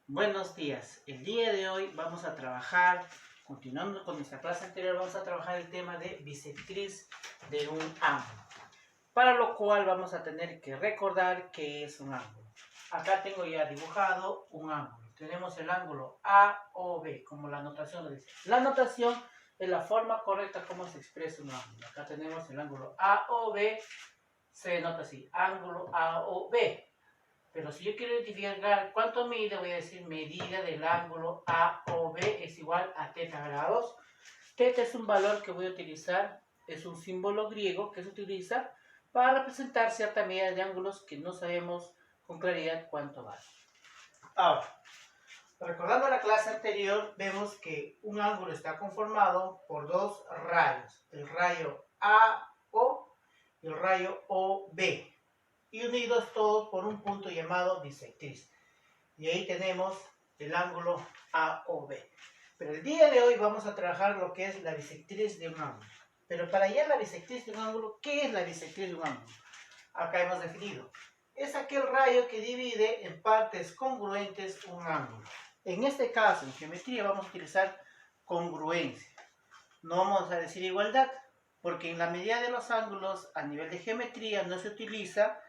Buenos días. El día de hoy vamos a trabajar, continuando con nuestra clase anterior, vamos a trabajar el tema de bisectriz de un ángulo. Para lo cual vamos a tener que recordar qué es un ángulo. Acá tengo ya dibujado un ángulo. Tenemos el ángulo A o B, como la notación lo dice. La notación es la forma correcta como se expresa un ángulo. Acá tenemos el ángulo A o B, se denota así, ángulo A o B. Pero si yo quiero identificar cuánto mide, voy a decir medida del ángulo A o B es igual a teta grados. Teta es un valor que voy a utilizar, es un símbolo griego que se utiliza para representar cierta medida de ángulos que no sabemos con claridad cuánto vale. Ahora, recordando la clase anterior, vemos que un ángulo está conformado por dos rayos, el rayo AO y el rayo OB, y unidos todos por un punto llamado bisectriz. Y ahí tenemos el ángulo AOB. Pero el día de hoy vamos a trabajar lo que es la bisectriz de un ángulo. Pero para hallar la bisectriz de un ángulo, ¿qué es la bisectriz de un ángulo? Acá hemos definido. Es aquel rayo que divide en partes congruentes un ángulo. En este caso, en geometría, vamos a utilizar congruencia. No vamos a decir igualdad, porque en la medida de los ángulos, a nivel de geometría, no se utiliza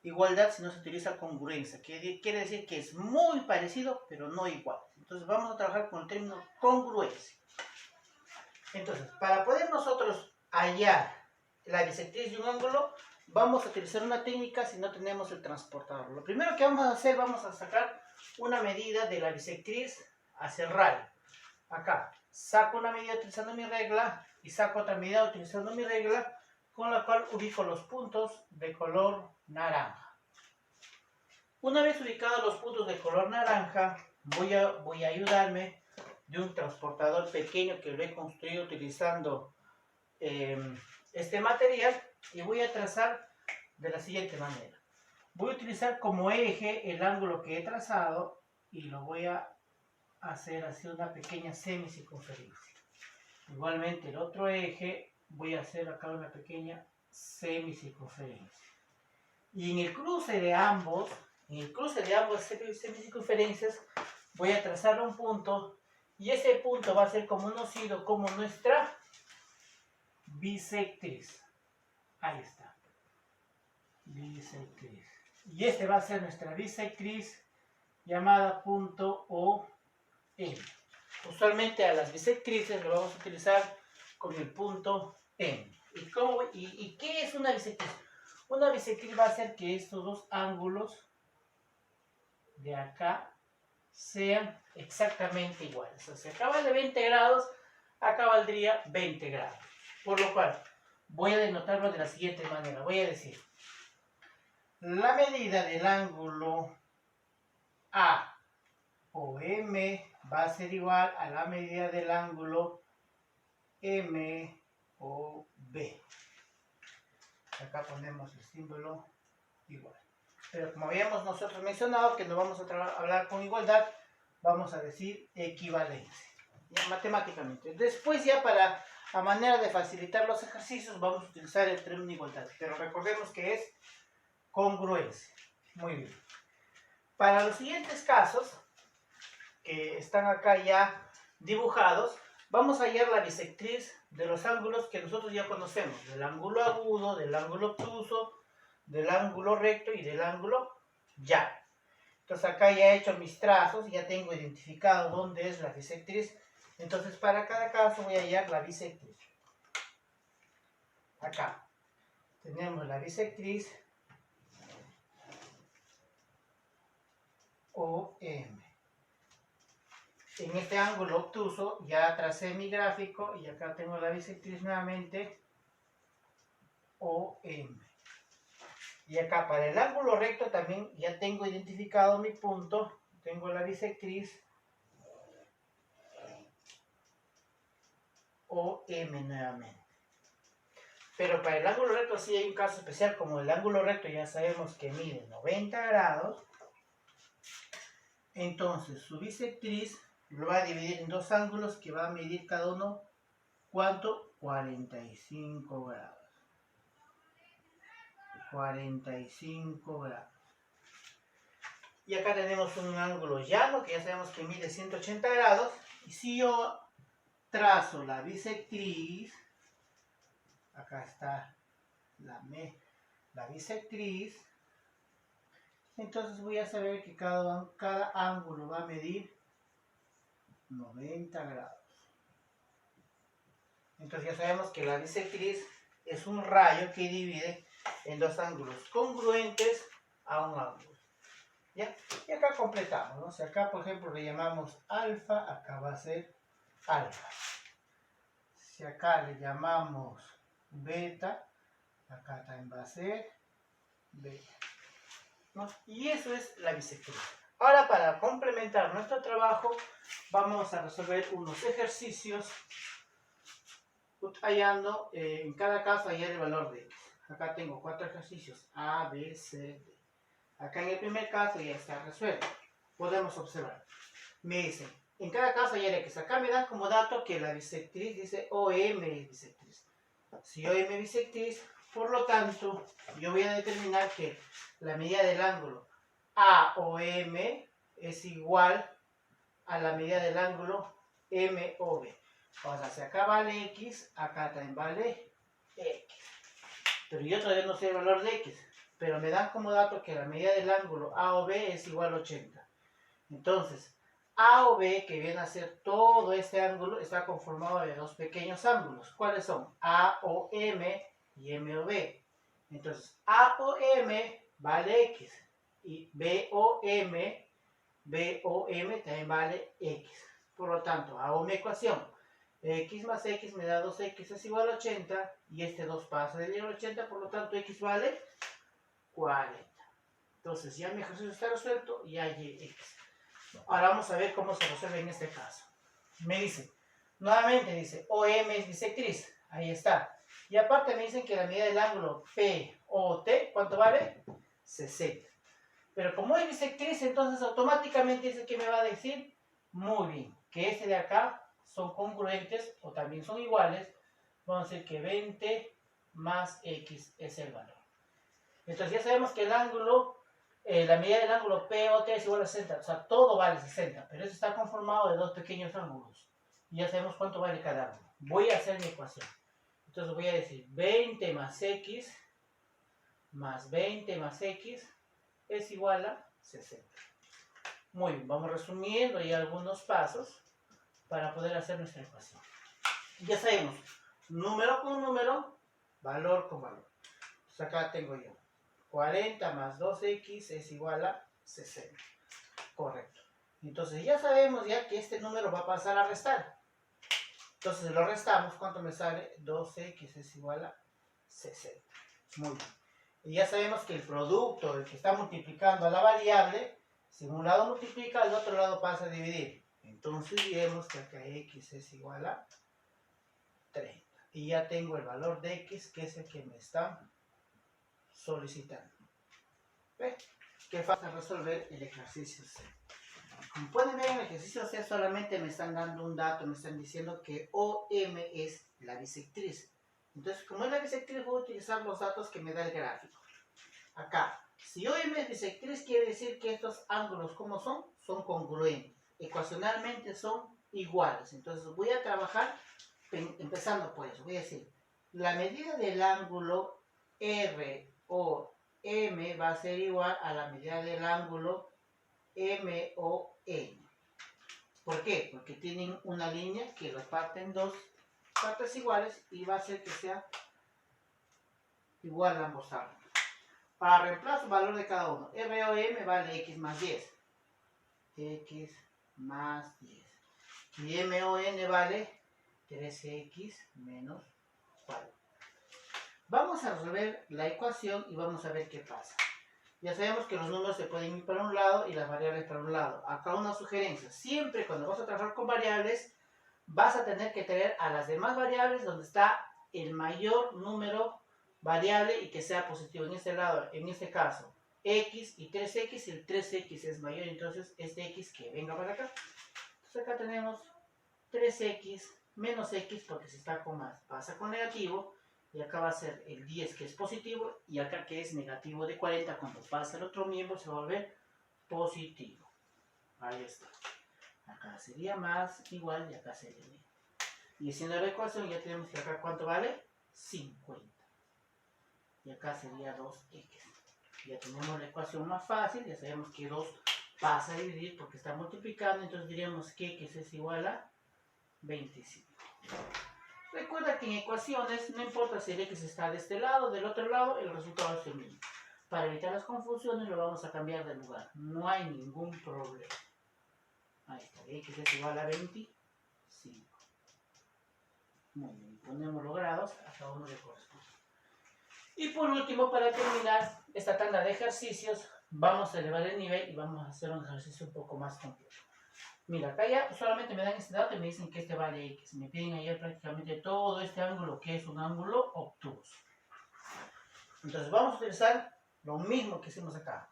igualdad, sino se utiliza congruencia, que quiere decir que es muy parecido, pero no igual. Entonces vamos a trabajar con el término congruencia. Entonces, para poder nosotros hallar la bisectriz de un ángulo, vamos a utilizar una técnica si no tenemos el transportador. Lo primero que vamos a hacer, vamos a sacar una medida de la bisectriz hacia el radio. Acá, saco una medida utilizando mi regla y saco otra medida utilizando mi regla, con la cual ubico los puntos de color naranja. Una vez ubicados los puntos de color naranja, voy a ayudarme de un transportador pequeño que lo he construido utilizando este material, y voy a trazar de la siguiente manera. Voy a utilizar como eje el ángulo que he trazado y lo voy a hacer así una pequeña semicircunferencia. Igualmente el otro eje voy a hacer acá una pequeña semicircunferencia. Y en el cruce de ambas semicircunferencias voy a trazar un punto, y ese punto va a ser conocido como nuestra bisectriz. Ahí está. Bisectriz. Y este va a ser nuestra bisectriz llamada punto OM. Usualmente a las bisectrices lo vamos a utilizar con el punto M. ¿Y qué es una bisectriz? Una bisectriz va a ser que estos dos ángulos de acá sean exactamente iguales. O sea, acá vale 20 grados, acá valdría 20 grados. Por lo cual, voy a denotarlo de la siguiente manera. Voy a decir, la medida del ángulo A o M va a ser igual a la medida del ángulo M o B. Acá ponemos el símbolo igual. Pero como habíamos nosotros mencionado que no vamos a hablar con igualdad, vamos a decir equivalencia, ya, matemáticamente. Después ya a manera de facilitar los ejercicios vamos a utilizar el término igualdad, pero recordemos que es congruencia. Muy bien. Para los siguientes casos, que están acá ya dibujados, vamos a hallar la bisectriz de los ángulos que nosotros ya conocemos, del ángulo agudo, del ángulo obtuso, del ángulo recto y del ángulo llano. Entonces acá ya he hecho mis trazos, ya tengo identificado dónde es la bisectriz. Entonces para cada caso voy a hallar la bisectriz. Acá tenemos la bisectriz OM. En este ángulo obtuso ya tracé mi gráfico y acá tengo la bisectriz nuevamente OM. Y acá para el ángulo recto también ya tengo identificado mi punto, tengo la bisectriz OM nuevamente. Pero para el ángulo recto sí hay un caso especial, como el ángulo recto ya sabemos que mide 90 grados, entonces su bisectriz lo va a dividir en dos ángulos que va a medir cada uno, ¿cuánto? 45 grados. 45 grados. Y acá tenemos un ángulo llano que ya sabemos que mide 180 grados. Y si yo trazo la bisectriz, acá está la bisectriz, entonces voy a saber que cada ángulo va a medir 90 grados. Entonces ya sabemos que la bisectriz es un rayo que divide en dos ángulos congruentes a un ángulo. ¿Ya? Y acá completamos, ¿no? Si acá, por ejemplo, le llamamos alfa, acá va a ser alfa. Si acá le llamamos beta, acá también va a ser beta, ¿no? Y eso es la bisectriz. Ahora, para complementar nuestro trabajo, vamos a resolver unos ejercicios hallando, en cada caso, hallar el valor de x. Acá tengo 4 ejercicios, A, B, C, D. Acá en el primer caso ya está resuelto. Podemos observar. Me dicen, en cada caso hallar x. Acá me dan como dato que la bisectriz dice OM bisectriz. Si OM bisectriz, por lo tanto, yo voy a determinar que la medida del ángulo AOM es igual a la medida del ángulo MOB. O sea, si acá vale x, acá también vale x. Pero yo todavía no sé el valor de x. Pero me dan como dato que la medida del ángulo AOB es igual a 80. Entonces, AOB, que viene a ser todo este ángulo, está conformado de dos pequeños ángulos. ¿Cuáles son? AOM y MOB. Entonces, AOM vale x. Y BOM también vale x. Por lo tanto, hago mi ecuación. X más x me da 2x es igual a 80. Y este 2 pasa de igual a 80. Por lo tanto, x vale 40. Entonces, ya mi ejercicio está resuelto y hay x. Ahora vamos a ver cómo se resuelve en este caso. Me dice, nuevamente dice, OM es bisectriz. Ahí está. Y aparte me dicen que la medida del ángulo POT, ¿cuánto vale? 60. Pero como es bisectriz, entonces automáticamente dice que me va a decir, muy bien, que este de acá son congruentes o también son iguales. Vamos a decir que 20 más x es el valor. Entonces ya sabemos que el ángulo, la medida del ángulo POT es igual a 60. O sea, todo vale 60, pero eso está conformado de dos pequeños ángulos. Y ya sabemos cuánto vale cada ángulo. Voy a hacer mi ecuación. Entonces voy a decir 20 más x más 20 más x es igual a 60. Muy bien, vamos resumiendo ya algunos pasos para poder hacer nuestra ecuación. Ya sabemos, número con número, valor con valor. Entonces acá tengo yo 40 más 2x es igual a 60. Correcto. Entonces ya sabemos ya que este número va a pasar a restar. Entonces lo restamos, ¿cuánto me sale? 2x es igual a 60. Muy bien. Y ya sabemos que el producto, el que está multiplicando a la variable, si un lado multiplica, al otro lado pasa a dividir. Entonces diremos que acá x es igual a 30. Y ya tengo el valor de x, que es el que me están solicitando. ¿Ve? Qué fácil resolver el ejercicio C. Como pueden ver en el ejercicio C, solamente me están dando un dato, me están diciendo que OM es la bisectriz. Entonces, como es la bisectriz, voy a utilizar los datos que me da el gráfico. Acá, si OM es bisectriz, quiere decir que estos ángulos, ¿cómo son? Son congruentes. Ecuacionalmente son iguales. Entonces, voy a trabajar empezando por eso. Voy a decir, la medida del ángulo ROM va a ser igual a la medida del ángulo MON. ¿Por qué? Porque tienen una línea que los parte en dos partes iguales y va a hacer que sea igual a ambos ángulos. Para reemplazo, valor de cada uno. ROM vale x más 10. X más 10. Y MON vale 13x menos 4. Vamos a resolver la ecuación y vamos a ver qué pasa. Ya sabemos que los números se pueden ir para un lado y las variables para un lado. Acá una sugerencia. Siempre cuando vas a trabajar con variables, vas a tener que traer a las demás variables donde está el mayor número variable y que sea positivo. En este lado, en este caso, x y 3x, el 3x es mayor, entonces este x que venga para acá. Entonces acá tenemos 3x menos x, porque si está con más pasa con negativo, y acá va a ser el 10 que es positivo, y acá que es negativo de 40, cuando pasa el otro miembro se va a volver positivo. Ahí está. Acá sería más igual y acá sería menos. Y haciendo la ecuación ya tenemos que acá ¿cuánto vale? 50. Y acá sería 2x. Ya tenemos la ecuación más fácil, ya sabemos que 2 pasa a dividir porque está multiplicando, entonces diríamos que x es igual a 25. Recuerda que en ecuaciones no importa si el x está de este lado o del otro lado, el resultado es el mismo. Para evitar las confusiones lo vamos a cambiar de lugar, no hay ningún problema. Ahí está, x es igual a 25. Muy bien, ponemos los grados a cada uno le corresponde. Y por último, para terminar esta tanda de ejercicios, vamos a elevar el nivel y vamos a hacer un ejercicio un poco más complejo. Mira, acá ya solamente me dan este dato y me dicen que este vale x. Me piden ayer prácticamente todo este ángulo que es un ángulo obtuso. Entonces vamos a utilizar lo mismo que hicimos acá.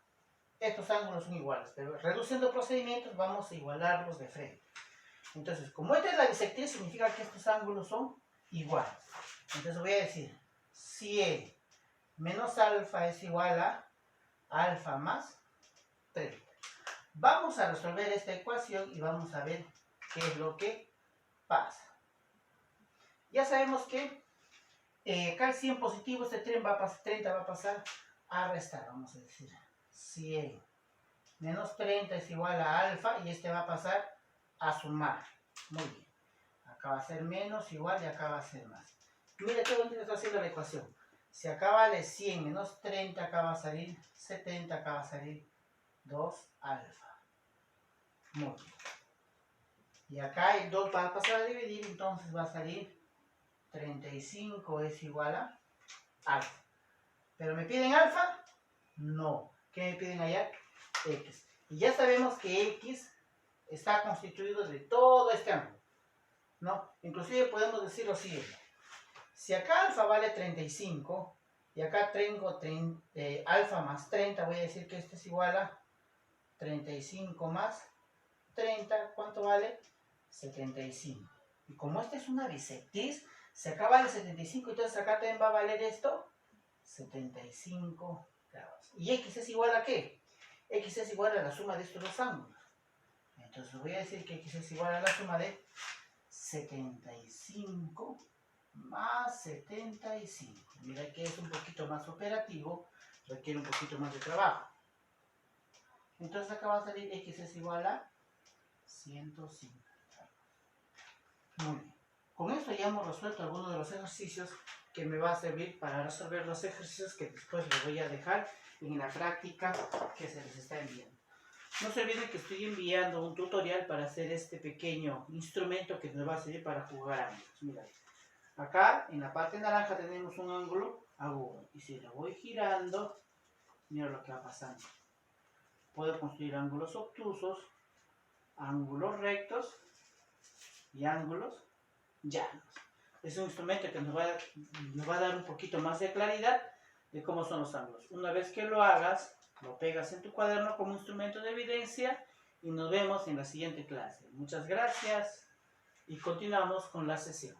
Estos ángulos son iguales, pero reduciendo procedimientos vamos a igualarlos de frente. Entonces, como esta es la bisectriz, significa que estos ángulos son iguales. Entonces voy a decir, si E menos alfa es igual a alfa más 30. Vamos a resolver esta ecuación y vamos a ver qué es lo que pasa. Ya sabemos que acá el 100 positivo, este 30 va a pasar a restar. Vamos a decir 100 menos 30 es igual a alfa y este va a pasar a sumar. Muy bien. Acá va a ser menos, igual y acá va a ser más. Mira qué bonito está haciendo la ecuación. Si acá vale 100 menos 30, acá va a salir 70, acá va a salir 2 alfa. Muy bien. Y acá el 2 va a pasar a dividir, entonces va a salir 35 es igual a alfa. ¿Pero me piden alfa? No. ¿Qué me piden allá? X. Y ya sabemos que X está constituido de todo este ángulo, ¿no? Inclusive podemos decir lo siguiente. Si acá alfa vale 35 y acá tengo alfa más 30, voy a decir que este es igual a 35 más 30, ¿cuánto vale? 75. Y como esta es una bisectriz, si acá vale 75, entonces acá también va a valer esto, 75 grados. ¿Y x es igual a qué? X es igual a la suma de estos dos ángulos. Entonces voy a decir que x es igual a la suma de 75 más 75. Mira que es un poquito más operativo, requiere un poquito más de trabajo. Entonces acá va a salir x es igual a 105. Muy bien. Con esto ya hemos resuelto algunos de los ejercicios que me va a servir para resolver los ejercicios que después les voy a dejar en la práctica que se les está enviando. No se olviden que estoy enviando un tutorial para hacer este pequeño instrumento que nos va a servir para jugar ángulos. Mira, acá en la parte naranja tenemos un ángulo agudo. Y si lo voy girando, mira lo que va pasando. Puedo construir ángulos obtusos, ángulos rectos y ángulos llanos. Es un instrumento que nos va a dar un poquito más de claridad de cómo son los ángulos. Una vez que lo hagas, lo pegas en tu cuaderno como instrumento de evidencia y nos vemos en la siguiente clase. Muchas gracias y continuamos con la sesión.